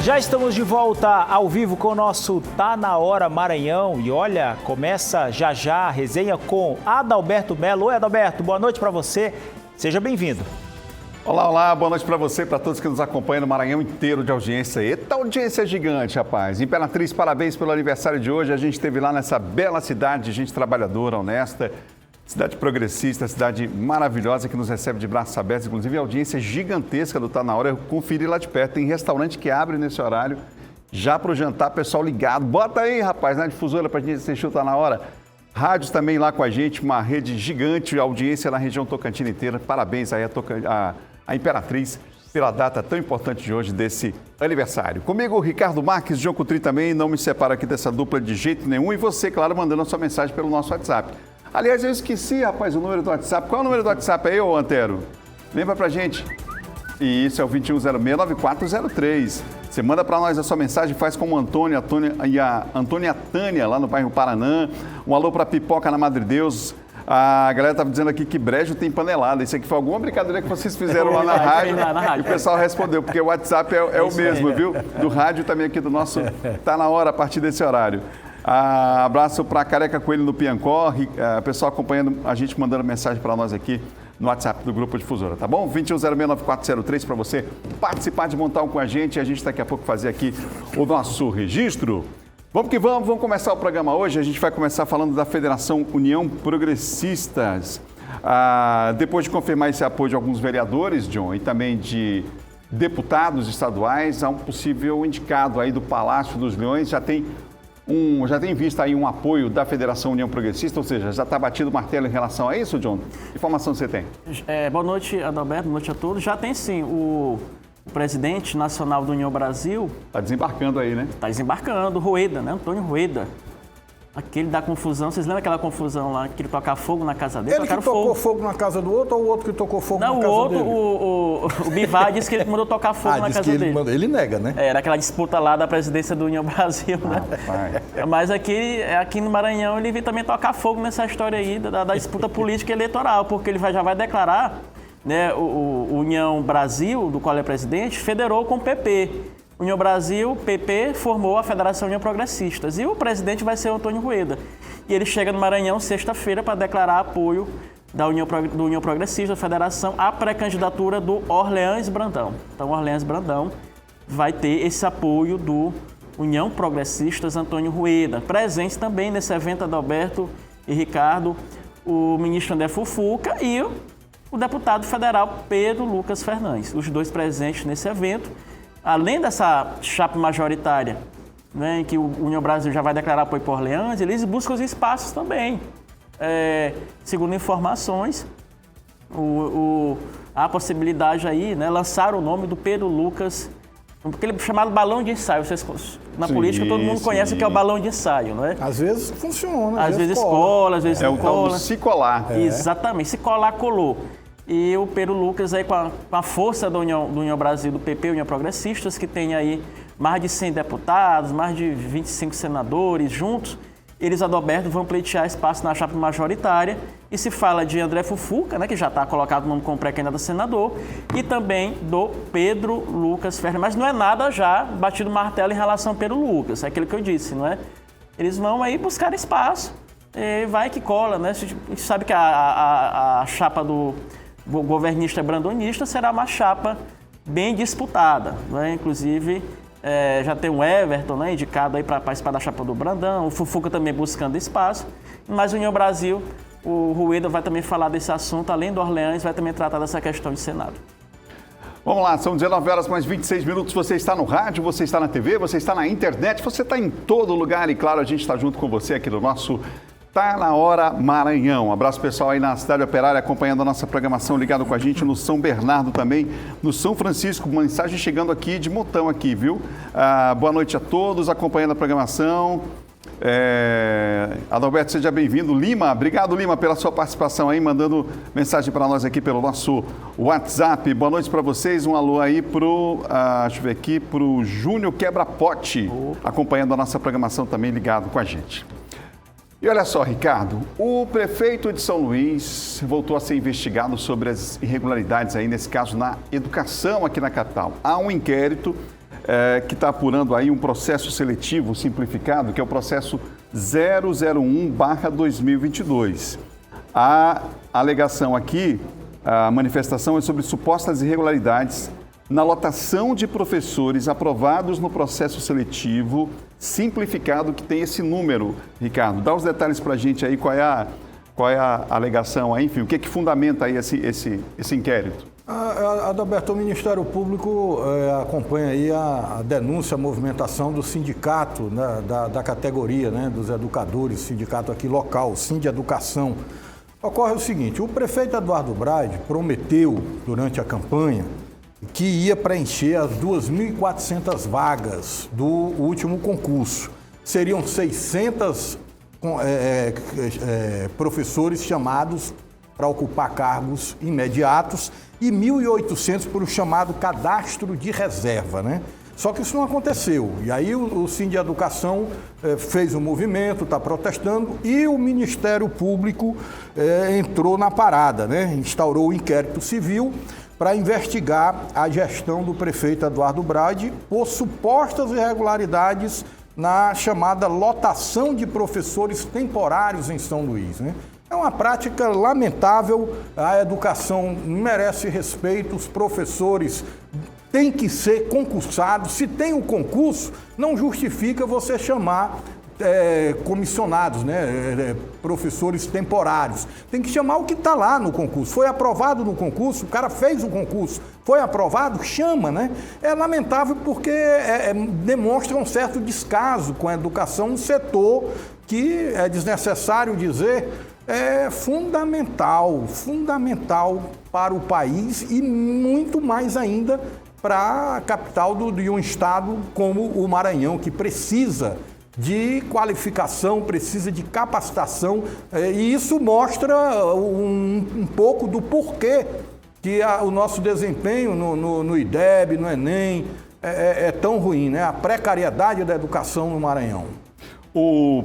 Já estamos de volta ao vivo com o nosso Tá Na Hora Maranhão. E olha, começa já já a resenha com Adalberto Melo. Oi, Adalberto, boa noite para você. Seja bem-vindo. Olá, olá, boa noite para você, para todos que nos acompanham no Maranhão inteiro de audiência. Eita, audiência gigante, rapaz. Imperatriz, parabéns pelo aniversário de hoje. A gente esteve lá nessa bela cidade de gente trabalhadora, honesta, cidade progressista, cidade maravilhosa que nos recebe de braços abertos. Inclusive, a audiência gigantesca do Tá Na Hora. Eu conferi lá de perto. Tem restaurante que abre nesse horário, já para o jantar, pessoal ligado. Bota aí, rapaz, na difusora para a gente assistir o Tá Na Hora. Rádios também lá com a gente, uma rede gigante, audiência na região Tocantins inteira. Parabéns aí a Imperatriz pela data tão importante de hoje, desse aniversário. Comigo, Ricardo Marques, João Cutri também, não me separo aqui dessa dupla de jeito nenhum. E você, claro, mandando a sua mensagem pelo nosso WhatsApp. Aliás, eu esqueci, rapaz, o número do WhatsApp. Qual é o número do WhatsApp aí, ô Antero? Lembra pra gente. E isso é o 2106-9403. Você manda para nós a sua mensagem, faz como o Antônio e a Antônia Tânia, lá no bairro Paranã. Um alô para Pipoca na Madre Deus. A galera estava dizendo aqui que brejo tem panelada. Isso aqui foi alguma brincadeira que vocês fizeram lá na rádio. E o pessoal respondeu, porque o WhatsApp é o mesmo, viu? Do rádio também aqui do nosso Tá Na Hora, a partir desse horário. Abraço para Careca Coelho no Piancó. Pessoal acompanhando a gente, mandando mensagem para nós aqui no WhatsApp do Grupo Difusora, tá bom? 2106-9403 para você participar de montar um com a gente e a gente daqui a pouco fazer aqui o nosso registro. Vamos que vamos começar o programa hoje. A gente vai começar falando da Federação União Progressistas. Depois de confirmar esse apoio de alguns vereadores, John, e também de deputados estaduais, há um possível indicado aí do Palácio dos Leões. Já tem em vista aí um apoio da Federação União Progressista, ou seja, já está batido o martelo em relação a isso, John? Que informação você tem? Boa noite, Adalberto, boa noite a todos. Já tem sim, o presidente nacional do União Brasil... Está desembarcando aí, né? Está desembarcando, Rueda, né? Antônio Rueda. Aquele da confusão, vocês lembram aquela confusão lá, que ele tocava fogo na casa dele? Ele que tocou fogo na casa do outro ou o outro que tocou fogo na casa dele? Não, o Bivar disse que ele mandou tocar fogo na casa dele. Ele nega, né? Era aquela disputa lá da presidência do União Brasil, né? Mas aqui no Maranhão ele veio também tocar fogo nessa história aí da disputa política e eleitoral, porque ele já vai declarar, né, o União Brasil, do qual ele é presidente, federou com o PP. União Brasil, PP, formou a Federação União Progressistas e o presidente vai ser o Antônio Rueda. E ele chega no Maranhão sexta-feira para declarar apoio do União Progressista, da Federação, à pré-candidatura do Orleans Brandão. Então, Orleans Brandão vai ter esse apoio do União Progressistas, Antônio Rueda. Presentes também nesse evento, Adalberto e Ricardo, o ministro André Fufuca e o deputado federal Pedro Lucas Fernandes. Os dois presentes nesse evento. Além dessa chapa majoritária, né, em que o União Brasil já vai declarar apoio por Orleans, eles buscam os espaços também. Segundo informações, há a possibilidade aí, né, lançar o nome do Pedro Lucas, aquele chamado balão de ensaio. Na política todo mundo conhece o que é o balão de ensaio, não é? Às vezes funciona, às vezes cola, às vezes não cola. É o tal do se colar. Exatamente, se colar, colou. E o Pedro Lucas, aí, com a força do União Brasil, do PP, União Progressistas, que tem aí mais de 100 deputados, mais de 25 senadores juntos, eles, Adalberto, vão pleitear espaço na chapa majoritária. E se fala de André Fufuca, né, que já está colocado no nome como pré-candidato a senador, e também do Pedro Lucas Fernandes. Mas não é nada já batido martelo em relação ao Pedro Lucas, é aquilo que eu disse, não é? Eles vão aí buscar espaço, vai que cola, né? A gente sabe que a chapa do governista brandonista será uma chapa bem disputada, né? Inclusive já tem o Everton, né, indicado aí para participar da chapa do Brandão, o Fufuca também buscando espaço, mas o União Brasil, o Rueda vai também falar desse assunto, além do Orleans, vai também tratar dessa questão de Senado. Vamos lá, são 19 horas mais 26 minutos, você está no rádio, você está na TV, você está na internet, você está em todo lugar e claro, a gente está junto com você aqui no nosso Tá Na Hora Maranhão. Um abraço pessoal aí na Cidade Operária acompanhando a nossa programação, ligado com a gente no São Bernardo também, no São Francisco. Mensagem chegando aqui de montão aqui, viu? Boa noite a todos acompanhando a programação. Adalberto, seja bem-vindo. Lima, obrigado Lima pela sua participação aí, mandando mensagem para nós aqui pelo nosso WhatsApp. Boa noite para vocês, um alô aí deixa eu ver aqui, pro Júnior Quebra-Pote, acompanhando a nossa programação também, ligado com a gente. E olha só, Ricardo, o prefeito de São Luís voltou a ser investigado sobre as irregularidades aí, nesse caso, na educação aqui na capital. Há um inquérito que está apurando aí um processo seletivo simplificado, que é o processo 001/2022. A alegação aqui, a manifestação é sobre supostas irregularidades na lotação de professores aprovados no processo seletivo simplificado que tem esse número. Ricardo, dá os detalhes para a gente aí, qual é a alegação aí, enfim, o que fundamenta aí esse inquérito? Adalberto, o Ministério Público acompanha aí a denúncia, a movimentação do sindicato, né, da categoria, né, dos educadores, sindicato aqui local, Sindeducação. Ocorre o seguinte, o prefeito Eduardo Braide prometeu durante a campanha que ia preencher as 2.400 vagas do último concurso. Seriam 600 professores chamados para ocupar cargos imediatos e 1.800 por o chamado cadastro de reserva, né? Só que isso não aconteceu. E aí o Sindeducação fez um movimento, está protestando, e o Ministério Público entrou na parada, né? Instaurou o inquérito civil para investigar a gestão do prefeito Eduardo Braide por supostas irregularidades na chamada lotação de professores temporários em São Luís, né? É uma prática lamentável, a educação merece respeito, os professores têm que ser concursados. Se tem um concurso, não justifica você chamar comissionados, né? Professores temporários. Tem que chamar o que está lá no concurso. Foi aprovado no concurso, o cara fez o concurso, foi aprovado, chama, né? É lamentável porque demonstra um certo descaso com a educação, um setor que é desnecessário dizer, é fundamental para o país e muito mais ainda para a capital de um estado como o Maranhão, que precisa de qualificação, precisa de capacitação, e isso mostra um pouco do porquê que o nosso desempenho no IDEB, no Enem, é tão ruim, né? A precariedade da educação no Maranhão.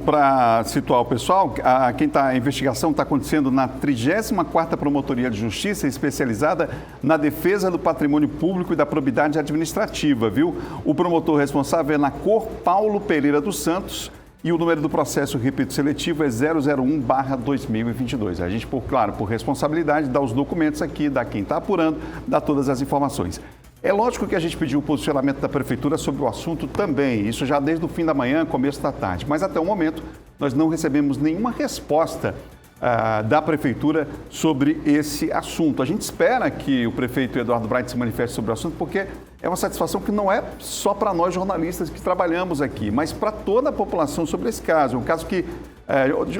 Para situar o pessoal, a investigação está acontecendo na 34ª Promotoria de Justiça, especializada na defesa do patrimônio público e da probidade administrativa, viu? O promotor responsável é na cor Paulo Pereira dos Santos e o número do processo, repito, seletivo é 001/2022. A gente, por responsabilidade, dá os documentos aqui, dá quem está apurando, dá todas as informações. É lógico que a gente pediu o posicionamento da Prefeitura sobre o assunto também, isso já desde o fim da manhã, começo da tarde. Mas até o momento nós não recebemos nenhuma resposta da Prefeitura sobre esse assunto. A gente espera que o prefeito Eduardo Braide se manifeste sobre o assunto, porque é uma satisfação que não é só para nós jornalistas que trabalhamos aqui, mas para toda a população sobre esse caso. Um caso que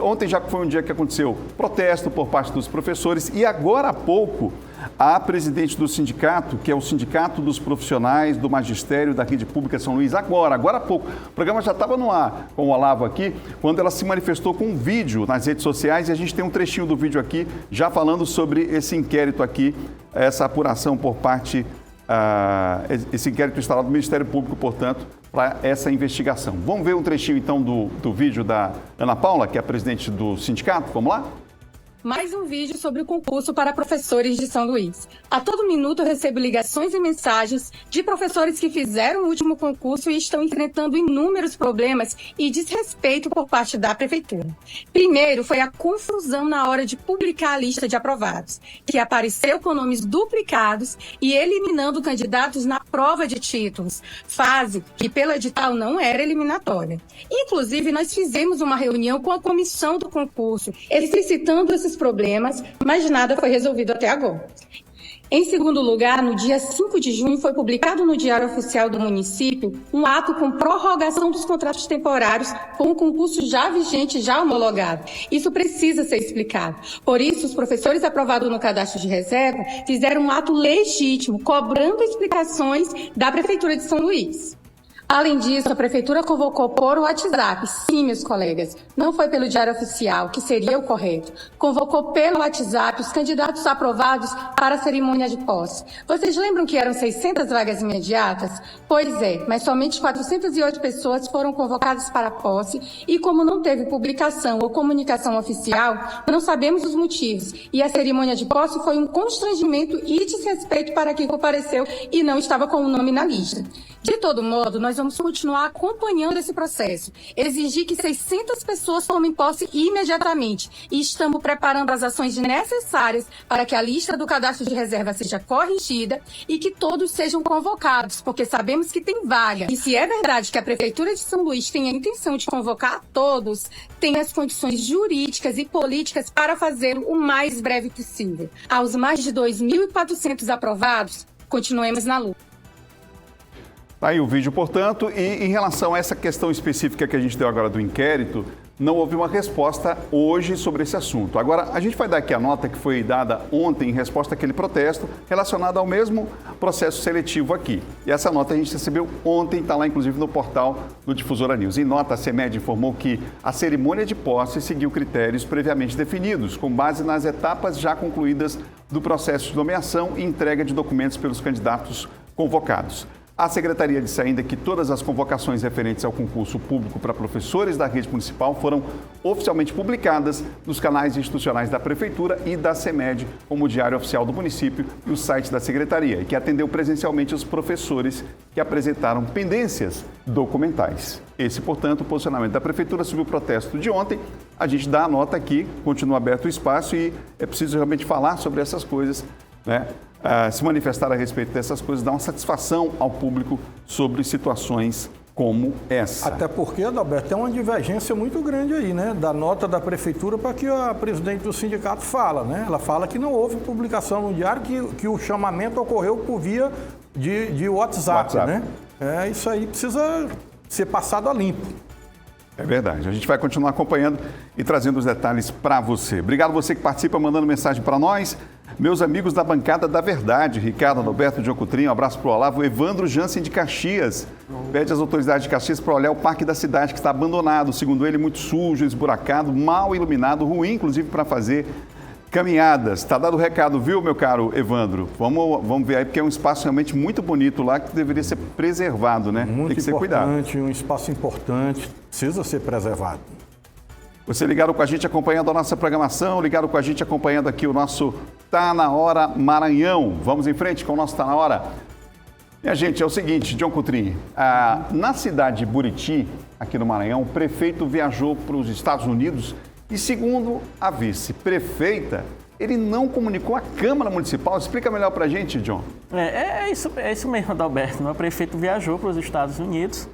ontem já foi um dia que aconteceu protesto por parte dos professores e agora há pouco a presidente do sindicato, que é o Sindicato dos Profissionais do Magistério da Rede Pública São Luís, agora há pouco, o programa já estava no ar com o Olavo aqui, quando ela se manifestou com um vídeo nas redes sociais e a gente tem um trechinho do vídeo aqui já falando sobre esse inquérito aqui, essa apuração por parte, esse inquérito instalado no Ministério Público, portanto, para essa investigação. Vamos ver um trechinho então do vídeo da Ana Paula, que é a presidente do sindicato, vamos lá? Mais um vídeo sobre o concurso para professores de São Luís. A todo minuto eu recebo ligações e mensagens de professores que fizeram o último concurso e estão enfrentando inúmeros problemas e desrespeito por parte da Prefeitura. Primeiro foi a confusão na hora de publicar a lista de aprovados, que apareceu com nomes duplicados e eliminando candidatos na prova de títulos, fase que pelo edital não era eliminatória. Inclusive, nós fizemos uma reunião com a comissão do concurso, explicitando esses problemas, mas nada foi resolvido até agora. Em segundo lugar, no dia 5 de junho, foi publicado no Diário Oficial do município um ato com prorrogação dos contratos temporários com o concurso já vigente, já homologado. Isso precisa ser explicado. Por isso, os professores aprovados no cadastro de reserva fizeram um ato legítimo, cobrando explicações da Prefeitura de São Luís. Além disso, a Prefeitura convocou por WhatsApp. Sim, meus colegas, não foi pelo Diário Oficial, que seria o correto. Convocou pelo WhatsApp os candidatos aprovados para a cerimônia de posse. Vocês lembram que eram 600 vagas imediatas? Pois é, mas somente 408 pessoas foram convocadas para a posse e, como não teve publicação ou comunicação oficial, não sabemos os motivos. E a cerimônia de posse foi um constrangimento e desrespeito para quem compareceu e não estava com o nome na lista. De todo modo, nós vamos continuar acompanhando esse processo, exigir que 600 pessoas tomem posse imediatamente e estamos preparando as ações necessárias para que a lista do cadastro de reserva seja corrigida e que todos sejam convocados, porque sabemos que tem vaga. E se é verdade que a Prefeitura de São Luís tem a intenção de convocar a todos, tem as condições jurídicas e políticas para fazer o mais breve possível. Aos mais de 2.400 aprovados, continuemos na luta. Aí o vídeo, portanto, e em relação a essa questão específica que a gente deu agora do inquérito, não houve uma resposta hoje sobre esse assunto. Agora, a gente vai dar aqui a nota que foi dada ontem em resposta àquele protesto relacionado ao mesmo processo seletivo aqui. E essa nota a gente recebeu ontem, está lá inclusive no portal do Difusora News. Em nota, a CEMED informou que a cerimônia de posse seguiu critérios previamente definidos, com base nas etapas já concluídas do processo de nomeação e entrega de documentos pelos candidatos convocados. A Secretaria disse ainda que todas as convocações referentes ao concurso público para professores da rede municipal foram oficialmente publicadas nos canais institucionais da Prefeitura e da CEMED, como o Diário Oficial do Município e o site da Secretaria, e que atendeu presencialmente os professores que apresentaram pendências documentais. Esse, portanto, o posicionamento da Prefeitura sobre o protesto de ontem. A gente dá a nota aqui, continua aberto o espaço e é preciso realmente falar sobre essas coisas, né? Se manifestar a respeito dessas coisas, dar uma satisfação ao público sobre situações como essa. Até porque, Adalberto, tem uma divergência muito grande aí, né? Da nota da Prefeitura para que a presidente do sindicato fala, né? Ela fala que não houve publicação no diário, que o chamamento ocorreu por via de WhatsApp, né? Isso aí precisa ser passado a limpo. É verdade. A gente vai continuar acompanhando e trazendo os detalhes para você. Obrigado você que participa, mandando mensagem para nós. Meus amigos da bancada da verdade, Ricardo Adalberto de Ocutrim, um abraço para o Olavo, Evandro Jansen de Caxias. Pede às autoridades de Caxias para olhar o Parque da Cidade, que está abandonado, segundo ele, muito sujo, esburacado, mal iluminado, ruim, inclusive, para fazer caminhadas. Está dado o recado, viu, meu caro Evandro? Vamos ver aí, porque é um espaço realmente muito bonito lá, que deveria ser preservado, né? Muito tem que ser cuidado. Um espaço importante, precisa ser preservado. Você ligado com a gente acompanhando a nossa programação, ligado com a gente acompanhando aqui o nosso Tá Na Hora Maranhão. Vamos em frente com o nosso Tá Na Hora. Minha gente, é o seguinte, John Coutrinho, na cidade de Buriti, aqui no Maranhão, o prefeito viajou para os Estados Unidos e, segundo a vice-prefeita, ele não comunicou à Câmara Municipal. Explica melhor para a gente, John. É isso mesmo, Adalberto. O prefeito viajou para os Estados Unidos,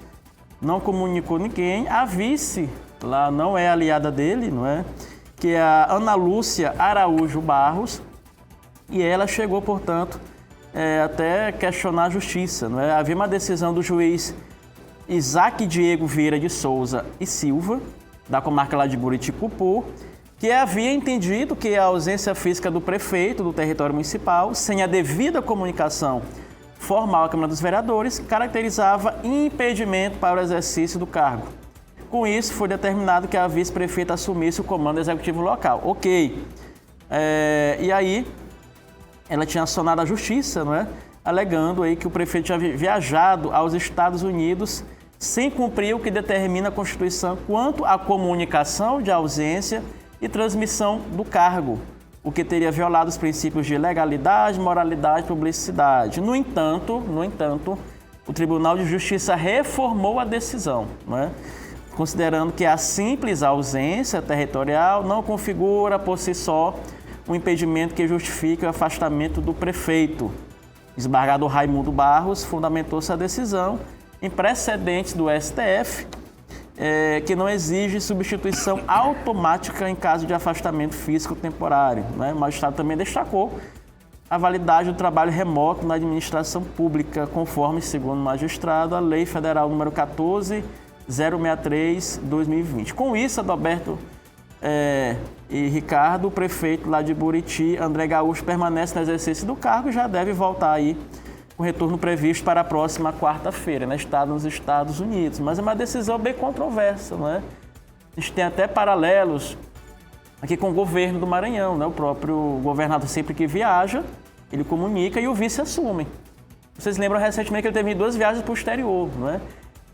não comunicou ninguém. A vice lá não é aliada dele, não é? Que é a Ana Lúcia Araújo Barros, e ela chegou, portanto, até questionar a justiça, não é? Havia uma decisão do juiz Isaac Diego Vieira de Souza e Silva, da comarca lá de Buriti-Cupu, que havia entendido que a ausência física do prefeito do território municipal, sem a devida comunicação formal à Câmara dos Vereadores, caracterizava impedimento para o exercício do cargo. Com isso, foi determinado que a vice-prefeita assumisse o comando executivo local. Ok. E aí, ela tinha acionado a justiça, não é? Alegando aí que o prefeito tinha viajado aos Estados Unidos sem cumprir o que determina a Constituição quanto à comunicação de ausência e transmissão do cargo, o que teria violado os princípios de legalidade, moralidade e publicidade. No entanto, o Tribunal de Justiça reformou a decisão, não é? Considerando que a simples ausência territorial não configura por si só um impedimento que justifique o afastamento do prefeito. O desembargador Raimundo Barros fundamentou essa decisão em precedentes do STF, que não exige substituição automática em caso de afastamento físico temporário, né? O magistrado também destacou a validade do trabalho remoto na administração pública, conforme, segundo o magistrado, a Lei Federal número 14.063/2020. Com isso, Adalberto e Ricardo, o prefeito lá de Buriti, André Gaúcho, permanece no exercício do cargo e já deve voltar aí com retorno previsto para a próxima quarta-feira, né? Está nos Estados Unidos. Mas é uma decisão bem controversa, não é? A gente tem até paralelos aqui com o governo do Maranhão, né? O próprio governador, sempre que viaja, ele comunica e o vice assume. Vocês lembram recentemente que ele teve 2 viagens para o exterior, não é?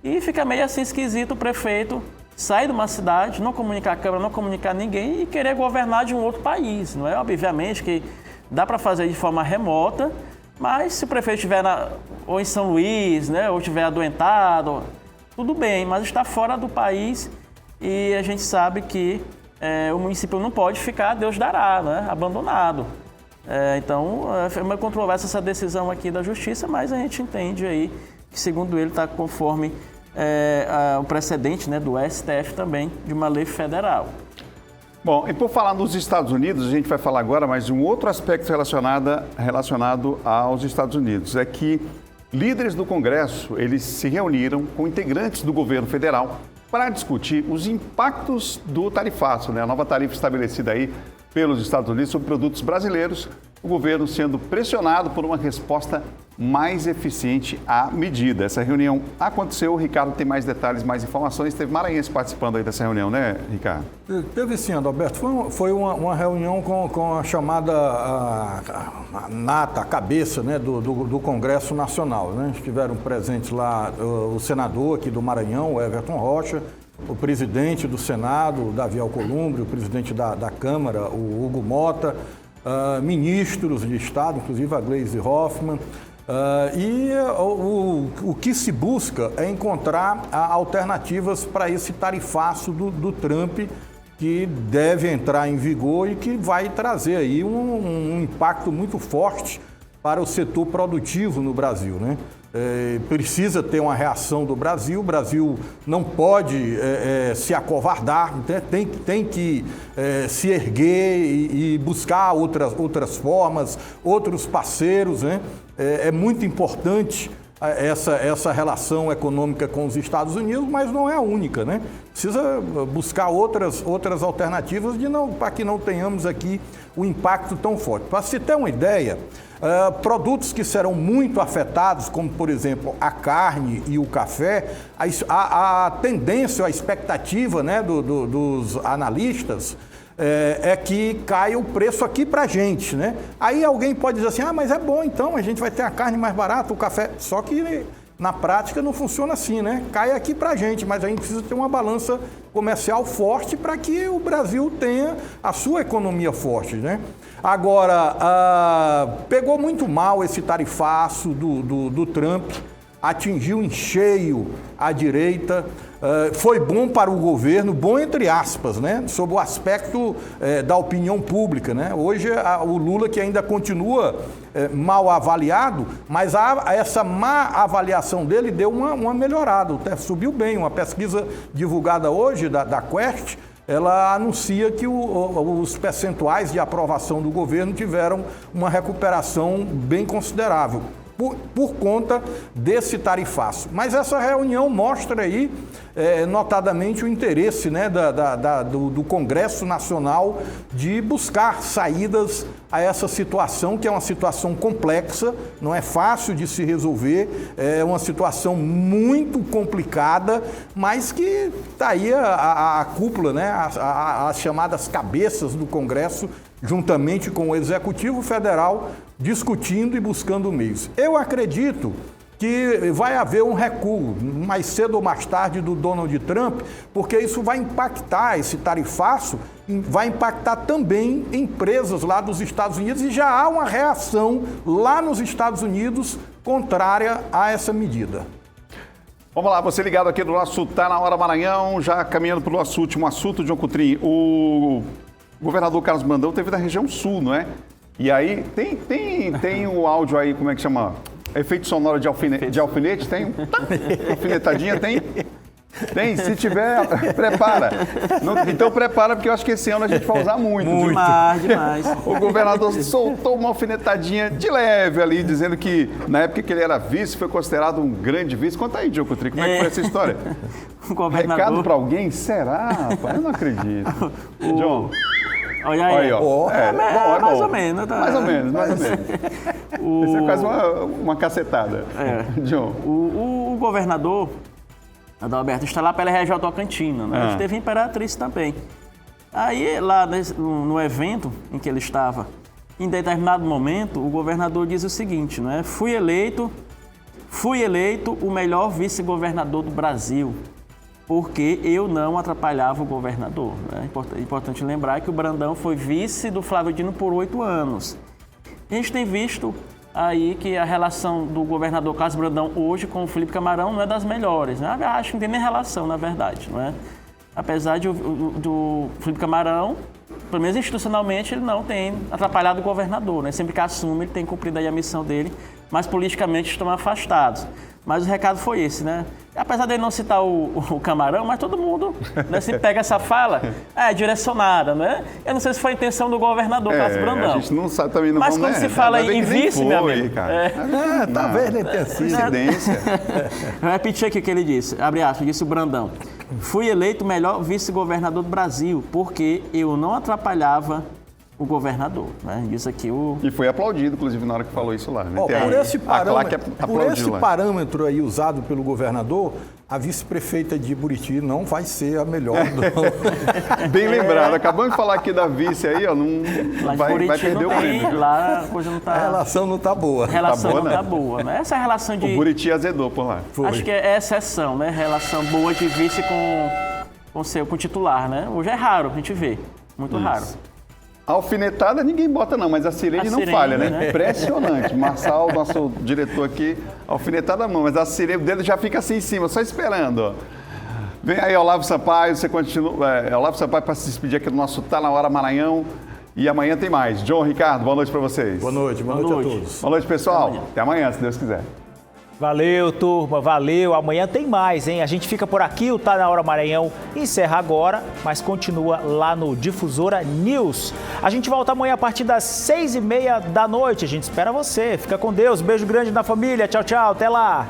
E fica meio assim esquisito o prefeito sair de uma cidade, não comunicar a Câmara, não comunicar ninguém e querer governar de um outro país, não é? Obviamente que dá para fazer de forma remota, mas se o prefeito estiver ou em São Luís, né, ou estiver adoentado, tudo bem, mas está fora do país e a gente sabe que o município não pode ficar, Deus dará, né, abandonado. Então, é uma controvérsia essa decisão aqui da Justiça, mas a gente entende aí que, segundo ele, está conforme o precedente, né, do STF também, de uma lei federal. Bom, e por falar nos Estados Unidos, a gente vai falar agora mais de um outro aspecto relacionado aos Estados Unidos. É que líderes do Congresso, eles se reuniram com integrantes do governo federal para discutir os impactos do tarifaço, né? A nova tarifa estabelecida aí pelos Estados Unidos sobre produtos brasileiros, o governo sendo pressionado por uma resposta mais eficiente à medida. Essa reunião aconteceu, o Ricardo tem mais detalhes, mais informações. Teve maranhense participando aí dessa reunião, né, Ricardo? Teve sim, Adalberto. Foi uma reunião com a chamada nata, a cabeça, né, do Congresso Nacional, né? Estiveram presentes lá o senador aqui do Maranhão, o Everton Rocha, o presidente do Senado, o Davi Alcolumbre, o presidente da Câmara, o Hugo Mota, ministros de Estado, inclusive a Gleisi Hoffmann. O que se busca é encontrar alternativas para esse tarifaço do Trump, que deve entrar em vigor e que vai trazer aí um impacto muito forte para o setor produtivo no Brasil, né? Precisa ter uma reação do Brasil, o Brasil não pode se acovardar, né? Tem que se erguer e buscar outras formas, outros parceiros, né? É muito importante essa relação econômica com os Estados Unidos, mas não é a única, né? Precisa buscar outras alternativas para que não tenhamos aqui um impacto tão forte. Para se ter uma ideia, produtos que serão muito afetados, como por exemplo a carne e o café, a tendência, a expectativa, né, dos analistas é que caia o preço aqui para a gente, né? Aí alguém pode dizer assim, mas é bom então, a gente vai ter a carne mais barata, o café, só que na prática não funciona assim, né? Cai aqui para a gente, mas a gente precisa ter uma balança comercial forte para que o Brasil tenha a sua economia forte, né? Agora, pegou muito mal esse tarifaço do Trump, atingiu em cheio a direita, foi bom para o governo, bom entre aspas, né? Sob o aspecto da opinião pública, né? Hoje o Lula, que ainda continua mal avaliado, mas essa má avaliação dele deu uma melhorada, até subiu bem. Uma pesquisa divulgada hoje da Quest, ela anuncia que os percentuais de aprovação do governo tiveram uma recuperação bem considerável por conta desse tarifaço. Mas essa reunião mostra aí, notadamente, o interesse, né, do Congresso Nacional de buscar saídas a essa situação, que é uma situação complexa, não é fácil de se resolver, é uma situação muito complicada, mas que está aí a cúpula, né, as chamadas cabeças do Congresso, juntamente com o Executivo Federal, discutindo e buscando meios. Eu acredito que vai haver um recuo, mais cedo ou mais tarde, do Donald Trump, porque isso vai impactar, esse tarifaço, vai impactar também empresas lá dos Estados Unidos, e já há uma reação lá nos Estados Unidos contrária a essa medida. Vamos lá, você ligado aqui do nosso Tá Na Hora Maranhão, já caminhando para o nosso último assunto, John Coutrinho. O governador Carlos Brandão teve da região sul, não é? E aí, tem o áudio aí, como é que chama? Efeito sonoro de alfinete? Tem? Alfinetadinha? Tem? Tem? Se tiver, prepara. Então prepara, porque eu acho que esse ano a gente vai usar muito. Demais. O governador soltou uma alfinetadinha de leve ali, dizendo que na época que ele era vice, foi considerado um grande vice. Conta aí, Diogo Coutrinho, como é que foi essa história? Governador... Recado para alguém? Será, rapaz? Eu não acredito. John. Olha aí. ó. Mais ou menos. Tá? Mais ou menos. Isso é quase uma cacetada. John. O governador, Adalberto, está lá pela região Tocantina, né? Esteve em Imperatriz também. Aí, lá no evento em que ele estava, em determinado momento, o governador diz o seguinte, né? Fui eleito o melhor vice-governador do Brasil, porque eu não atrapalhava o governador. Né? Importante lembrar que o Brandão foi vice do Flávio Dino por 8 anos. A gente tem visto aí que a relação do governador Carlos Brandão hoje com o Felipe Camarão não é das melhores. Né? Acho que não tem nem relação, na verdade. Não é? Apesar do Felipe Camarão, pelo menos institucionalmente, ele não tem atrapalhado o governador. Né? Sempre que assume, ele tem cumprido aí a missão dele, mas politicamente estão afastados. Mas o recado foi esse, né? Apesar dele não citar o Camarão, mas todo mundo, né, se pega essa fala, direcionada, né? Eu não sei se foi a intenção do governador Carlos Brandão. A gente não sabe também, não. Mas quando se fala em vice, meu amigo... Talvez nem tenha sido. Coincidência. Vou repetir aqui o que ele disse, abre aspas, disse o Brandão. Fui eleito o melhor vice-governador do Brasil, porque eu não atrapalhava o governador, né? Isso aqui E foi aplaudido, inclusive, na hora que falou isso lá. Né? Por esse parâmetro aí usado pelo governador, a vice-prefeita de Buriti não vai ser a melhor. Bem lembrado. Acabamos de falar aqui da vice aí, ó. Não vai perder o prêmio. Lá a coisa não tá... A relação não tá boa. A relação não tá boa, né? Essa relação de... O Buriti azedou por lá. Foi. Acho que é exceção, né? Relação boa de vice com o titular, né? Hoje é raro a gente ver. Muito raro. Alfinetada ninguém bota não, mas a Sirene não falha, né? Impressionante. Marçal, nosso diretor aqui, alfinetada não, mas a Sirene dele já fica assim em cima, só esperando. Ó. Vem aí Olavo Sampaio, você continua, Olavo Sampaio para se despedir aqui do nosso Tá Na Hora Maranhão. E amanhã tem mais. John, Ricardo, boa noite para vocês. Boa noite a todos. Boa noite, pessoal. Até amanhã, se Deus quiser. Valeu, turma, valeu. Amanhã tem mais, hein? A gente fica por aqui, o Tá Na Hora Maranhão encerra agora, mas continua lá no Difusora News. A gente volta amanhã a partir das 6h30 da noite. A gente espera você. Fica com Deus. Beijo grande na família. Tchau, tchau. Até lá.